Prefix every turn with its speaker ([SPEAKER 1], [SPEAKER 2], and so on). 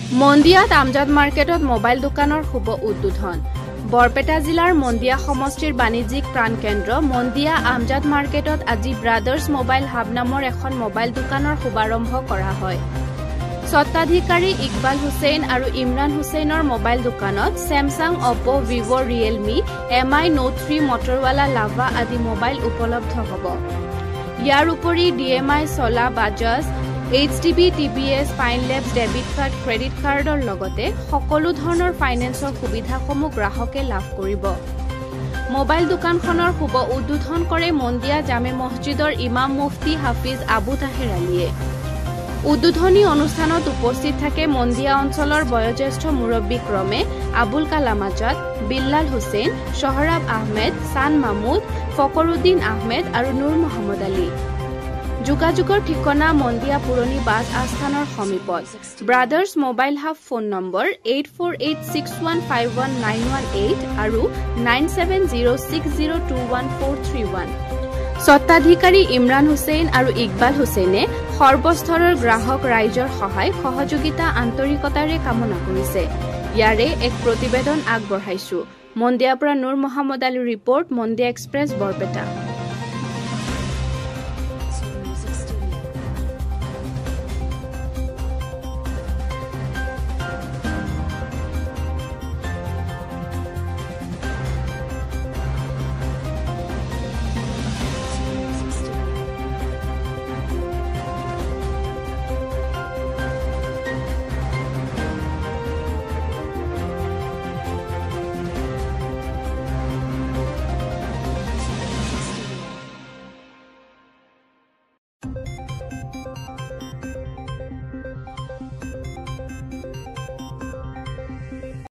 [SPEAKER 1] মন্দিয়াত আমজাদ মাৰ্কেটত মোবাইল দোকানৰ শুভ উদ্বোধন বৰপেটা জিলাৰ মন্দিয়া সমষ্টিৰ বাণিজ্যিক প্ৰাণকেন্দ্ৰ মন্দিয়া আমজাদ মাৰ্কেটত আজি ব্ৰাদাৰ্ছ মোবাইল হাব নামৰ এখন মোবাইল দোকানৰ শুভাৰম্ভ কৰা হয় স্বত্বাধিকাৰী ইকবাল হুছেইন আৰু ইমৰান হুছেইনৰ মোবাইল দোকানত স্যামসাং অপো ভিভো ৰিয়েলমি MI Note 3 মটৰৱালা লাভা আদি মোবাইল উপলব্ধ হ'ব ইয়াৰ উপৰি DMI চলা Bajaj HDB TBS Pinelabs debit card credit কাৰ্ডৰ লগতে সকলো ধৰণৰ ফাইনেন্সৰ সুবিধাসমূহ গ্ৰাহকে লাভ কৰিব মোবাইল দোকানখনৰ শুভ উদ্বোধন কৰে মন্দিয়া জামে মছজিদৰ ইমাম মুফতি হাফিজ আবু তাহেৰ আলীয়ে উদ্বোধনী অনুষ্ঠানত উপস্থিত থাকে মন্দিয়া অঞ্চলৰ বয়োজ্যেষ্ঠ মুৰব্বী ক্ৰমে আবুল কালাম আজাদ বিল্লাল হুছেইন শহৰাব আহমেদ সান মাহমুদ ফকৰুদ্দিন আহমেদ আৰু নূৰ মহম্মদ আলী যোগাযোগৰ ঠিকনা মন্দিয়া পুৰণি বাছ আস্থানৰ সমীপত brothers mobile hub phone number 8486151918 আৰু 9706021431 স্বত্বাধিকাৰী ইমৰান হুছেইন আৰু ইকবাল হুছেইনে সৰ্বস্তৰৰ গ্ৰাহক ৰাইজৰ সহায় সহযোগিতা আন্তৰিকতাৰে কামনা কৰিছে ইয়াৰে এক প্ৰতিবেদন আগবঢ়াইছো মন্দিয়াৰ পৰা নূৰ মহম্মদ আলীৰ ৰিপৰ্ট মন্দিয়া এক্সপ্ৰেছ বৰপেটা